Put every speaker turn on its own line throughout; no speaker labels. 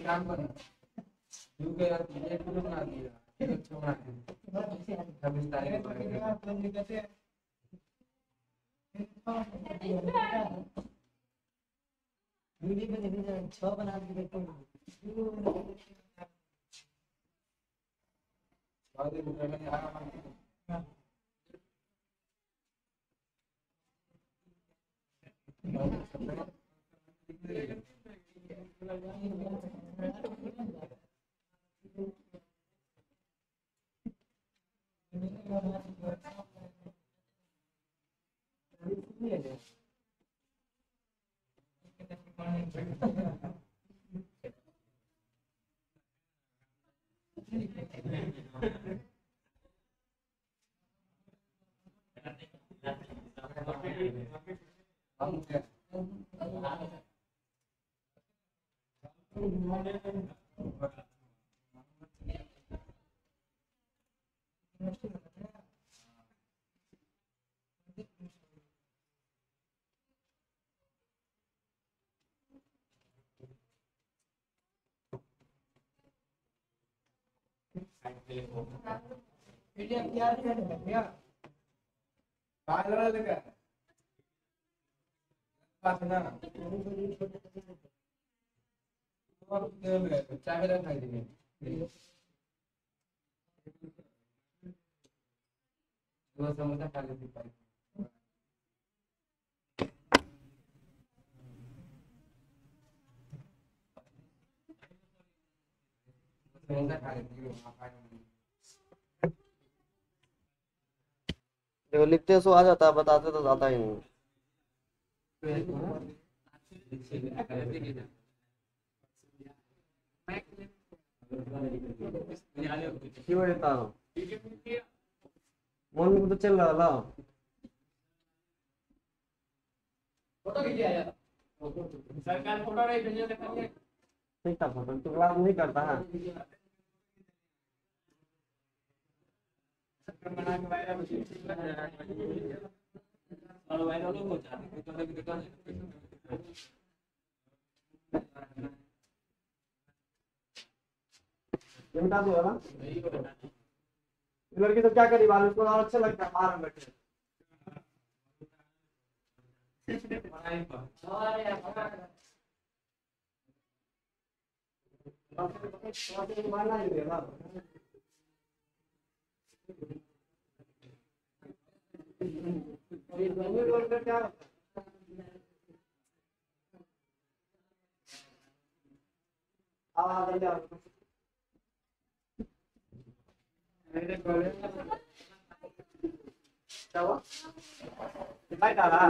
काम करो क्योंकि यार ये तो बना दिया ये छोड़ा है हम इस तारीख पर वीडियो में देखिए 6 बना के देखो बाद में आ समोसा खा लेती
देखो लिखते सो आ जाता है, बताते तो जाता ही नहीं। क्यों रहता हूँ मन में तो चल रहा ला
फोटो खींचिए यार सरकार फोटो नहीं भेजिए दिखाइए
नहीं था फोटो तो क्लास नहीं करता है
बना के वायरल और वायरल हो जाती है तो भी दुकान
ये बता दो ना लड़की तो क्या करी बाल उसको और अच्छा लगता है बाहर बैठे मारना ही देगा क्या आवाज आ
मेरे कॉलेज
क्या हुआ दिखाई डाला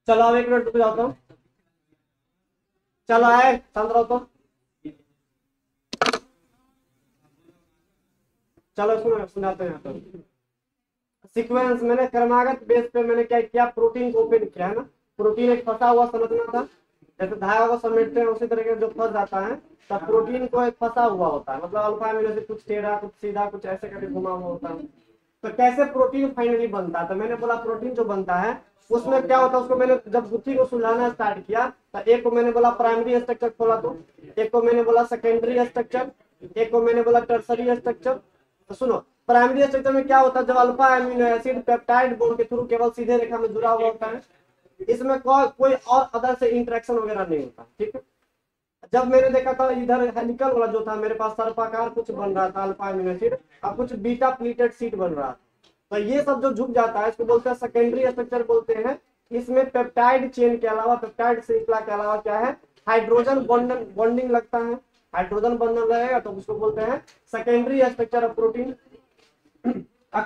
चलो अब 1 मिनट रुक जाता हूँ। चलो आए शांत रहो तो। चलो सुनो सुनाते हैं तो। सीक्वेंस मैंने क्रमागत बेस पे मैंने क्या किया, प्रोटीन को ओपन किया है ना। प्रोटीन एक फंसा हुआ संरचना था, जैसे धागा को समेटते हैं उसी तरीके जो फंस जाता है, तब प्रोटीन को एक फंसा हुआ होता है, मतलब अल्फा अमीनो एसिड कुछ टेढ़ा कुछ सीधा कुछ ऐसे करके घुमा हुआ होता है। तो कैसे प्रोटीन फाइनली बनता है, तो मैंने बोला प्रोटीन जो बनता है उसमें क्या होता है, उसको मैंने जब गुत्थी को सुलझाना स्टार्ट किया तो एक को मैंने बोला प्राइमरी स्ट्रक्चर खोला, तो एक को मैंने बोला सेकेंडरी स्ट्रक्चर, एक को मैंने बोला टर्सरी स्ट्रक्चर। तो सुनो, प्राइमरी स्ट्रक्चर में क्या होता है, जब alpha amino acid peptide bond के थ्रू केवल सीधे रेखा में जुड़ा हुआ होता है, इसमें कोई और अदर से इंटरेक्शन वगैरह नहीं होता, ठीक है। जब मैंने देखा था इधर हेलिकल वाला जो था मेरे पास सर्पाकार कुछ बन रहा था अल्फा अमीनो एसिड, अब कुछ बीटा प्लीटेड शीट बन रहा था, तो ये सब जो झुक जाता है इसको बोलते हैं सेकेंडरी स्ट्रक्चर बोलते हैं। इसमें पेप्टाइड चेन के अलावा, पेप्टाइड श्रृंखला के अलावा क्या है, हाइड्रोजन बॉन्डिंग लगता है, हाइड्रोजन बंधन रहेगा तो उसको बोलते हैं सेकेंडरी स्ट्रक्चर ऑफ प्रोटीन।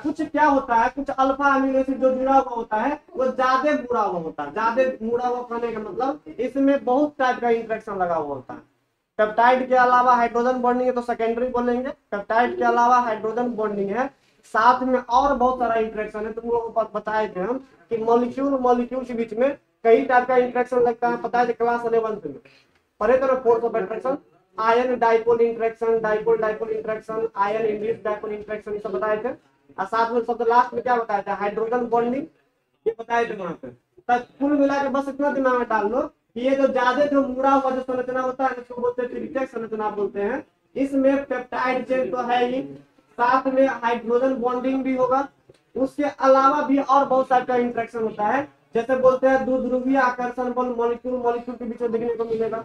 कुछ क्या होता है, कुछ अल्फा अमीनो एसिड जो जुड़ा हुआ होता है वो ज्यादा मुड़ा हुआ होता है, ज्यादा मुड़ा हुआ कहने का मतलब इसमें बहुत टाइप का इंटरेक्शन लगा हुआ होता है। पेप्टाइड के अलावा हाइड्रोजन बॉन्डिंग है तो सेकेंडरी बोलेंगे, पेप्टाइड के अलावा हाइड्रोजन बॉन्डिंग है, साथ में और बहुत सारा इंटरेक्शन है। तुम लोगों को बताए थे हम कि मॉलिक्यूल के बीच में कई टाइप का इंटरेक्शन लगता है, पता है क्लास 11 में पढ़े तो force of attraction, ion dipole interaction, dipole dipole interaction, ion induced dipole interaction, सब बताए थे। और साथ में सबसे लास्ट में क्या बताया था, हाइड्रोजन बॉन्डिंग, ये बताए थे वहां पे। तब कुल मिला के बस इतना दिमाग में डाल लो कि ये जो ज्यादा जो मुड़ा हुआ जो संरचना होता है उसको बोलते हैं त्रिविक्रम संरचना बोलते हैं। इसमें पेप्टाइड चेन तो है ही, साथ में हाइड्रोजन बॉन्डिंग भी होगा, उसके अलावा भी और बहुत सारे का इंटरेक्शन होता है, जैसे बोलते हैं द्विध्रुवीय आकर्षण बल मॉलिक्यूल के बीच में देखने को मिलेगा,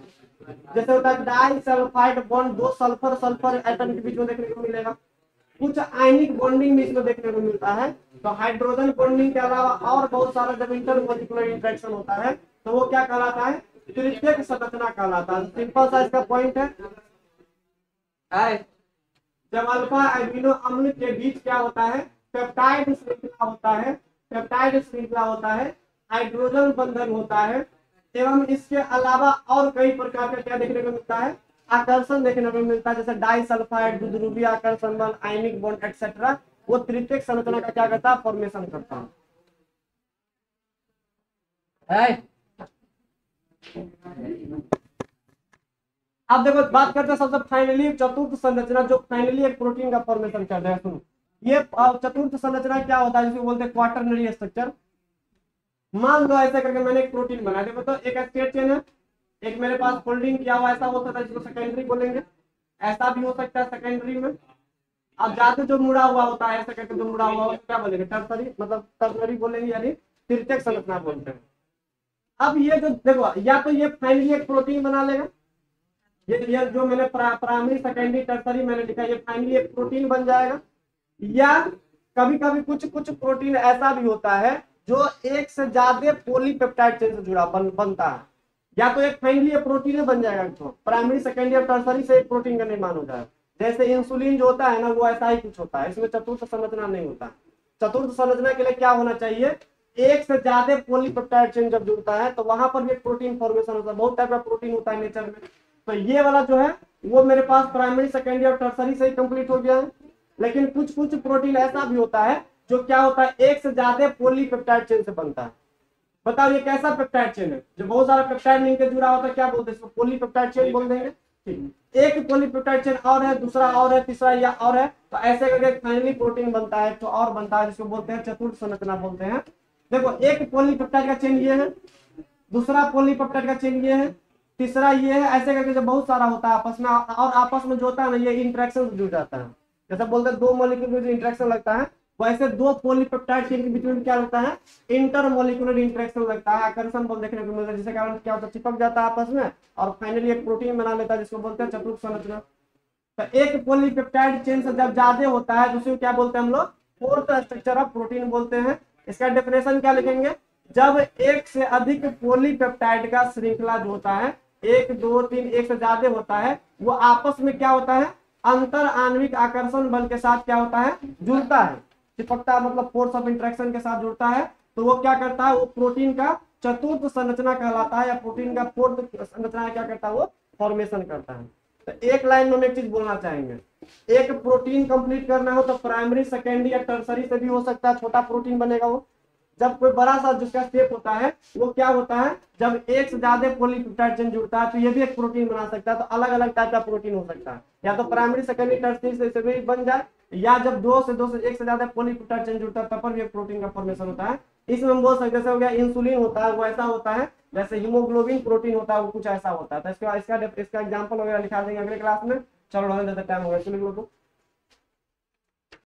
जैसे होता है डाई सल्फाइड बॉन्ड, दो सल्फर एटम के बीच में देखने को मिलेगा, कुछ आयनिक बॉन्डिंग भी इसमें देखने को मिलता है, तो हाइड्रोजन बॉन्डिंग के अलावा और बहुत सारा जब इंटरमॉलिक्यूलर इंटरेक्शन होता है तो वो क्या कहलाता है, तृतीयक संरचना कहलाता है। सिंपल सा इसका पॉइंट है, जब अल्फा एमिनो अम्ल के बीच क्या होता है, पेप्टाइड श्रृंखला होता है, पेप्टाइड श्रृंखला होता है, हाइड्रोजन बंधन होता है, एवं इसके अलावा और कई प्रकार का क्या देखने को मिलता है, आकर्षण देखने को मिलता है, जैसे डाइसल्फाइड, द्विध्रुवीय आकर्षण बल, आयनिक बॉन्ड एक्सेट्रा, वो तृतीयक संरचना का क्या करता है, फॉर्मेशन करता है। अब देखो बात करते हैं सबसे फाइनली चतुर्थ संरचना, जो फाइनली एक प्रोटीन का फॉर्मेशन करता है। सुनो, ये चतुर्थ संरचना क्या होता है, जिसे बोलते हैं क्वाटरनरी स्ट्रक्चर। मान लो ऐसे करके मैंने एक प्रोटीन बना दिया, तो एक स्ट्रेट चेन है, एक मेरे पास फोल्डिंग किया हुआ ऐसा हो सकता है जिसको सेकेंडरी बोलेंगे, ऐसा भी हो सकता है सेकेंडरी में। अब जाते जो मुड़ा हुआ होता है ऐसा करके जो मुड़ा हुआ होता है क्या बोलेंगे, टर्सरी, मतलब टर्सरी बोलेंगे, यानी तृतीयक संरचना बोलते हैं। अब ये जो देखो, या तो ये फाइनली एक प्रोटीन बना लेगा, ये जो मैंने प्राइमरी सेकेंडरी टर्सरी मैंने लिखा, ये फाइनली एक प्रोटीन बन जाएगा। या कभी कभी कुछ प्रोटीन ऐसा भी होता है जो एक से ज्यादा पॉलीपेप्टाइड चेन से जुड़ा बनता है, या तो एक फाइनली एक प्रोटीन बन जाएगा, तो प्राइमरी सेकेंडरी और टर्सरी से एक प्रोटीन का निर्माण हो जाएगा। जैसे इंसुलिन जो होता है ना, वो ऐसा ही कुछ होता है, इसमें चतुर्थ संरचना नहीं होता। चतुर्थ संरचना के लिए क्या होना चाहिए, एक से ज्यादा पॉलीपेप्टाइड चेन जब जुड़ता है तो वहां पर भी एक प्रोटीन फॉर्मेशन होता है। बहुत टाइप का प्रोटीन होता है नेचर में, तो ये वाला जो है वो मेरे पास प्राइमरी सेकेंडरी और टर्सरी से ही कंप्लीट हो गया है। लेकिन कुछ प्रोटीन ऐसा भी होता है जो क्या होता है, एक से ज्यादा पॉलीपेप्टाइड चेन से बनता है। बताओ ये कैसा पेप्टाइड चेन है, जो बहुत सारा पेप्टाइड मिलकर जुड़ा होता है, क्या बोलते हैं इसको, पॉलीपेप्टाइड चेन बोल देंगे। एक पॉलीपेप्टाइड चेन और है, दूसरा और है, तीसरा या और है, तो ऐसे करके फाइनली प्रोटीन बनता है, तो और बनता है, जिसको बोलते हैं चतुर्थ संरचना बोलते हैं। देखो एक पॉलीपेप्टाइड का चेन ये है, दूसरा पॉलीपेप्टाइड का चेन ये है, तीसरा ये है, ऐसे करके जब बहुत सारा होता है आपस में, और आपस में जो होता है ना, ये इंटरेक्शन जुड़ जाता है। जैसे बोलते हैं दो मॉलिक्यूल में जो इंटरेक्शन लगता है, वैसे दो पॉलीपेप्टाइड चेन के बीच में क्या लगता है, इंटरमॉलिक्यूलर इंटरेक्शन लगता है, आकर्षण बल देखने को मिलता है, जिसके कारण क्या होता है, चिपक जाता है आपस में और फाइनली एक प्रोटीन बना लेता है, जिसको बोलते हैं चतुर्थ संरचना। तो एक पॉलीपेप्टाइड चेन से जब ज्यादा होता है तो उसे क्या बोलते हैं हम लोग, फोर्थ स्ट्रक्चर ऑफ प्रोटीन बोलते हैं। इसका डेफिनेशन क्या लिखेंगे, जब एक से अधिक पॉलीपेप्टाइड का श्रृंखला जो होता है, 1 2 3 एक से ज्यादा होता है, वो आपस में क्या होता है, अंतर आणविक आकर्षण बल के साथ क्या होता है, जुड़ता है, चिपकता, मतलब फोर्स ऑफ इंटरेक्शन के साथ जुड़ता है। तो वो क्या करता है, वो प्रोटीन का चतुर्थ संरचना कहलाता है, या प्रोटीन का फोर्थ संरचना क्या करता है, वो फॉर्मेशन करता है। तो एक लाइन में हम एक चीज बोलना चाहेंगे, एक प्रोटीन कंप्लीट करना हो तो प्राइमरी सेकेंडरी या टर्सरी से भी हो सकता है, छोटा प्रोटीन बनेगा वो। जब कोई बड़ा सा जिसका स्टेप होता है वो क्या होता है, जब एक से ज्यादा पॉलीपेप्टाइड चेन जुड़ता है तो ये भी एक प्रोटीन बना सकता है। तो अलग अलग टाइप का प्रोटीन हो सकता है, या तो प्राइमरी सेकेंडरी टर्सरी से भी बन जाए, या जब एक से ज्यादा पॉलीपेप्टाइड चेन जुड़ता है तब पर भी एक प्रोटीन का फॉर्मेशन होता है। इसमें हम बोल सकते जैसे हो गया इंसुलिन होता है, वो ऐसा होता है, जैसे हीमोग्लोबिन प्रोटीन होता है, वो कुछ ऐसा होता है। तो इसका एग्जाम्पल वगैरह लिखा देंगे अगले क्लास में। चलो टाइम हो गया, चलो लोगों को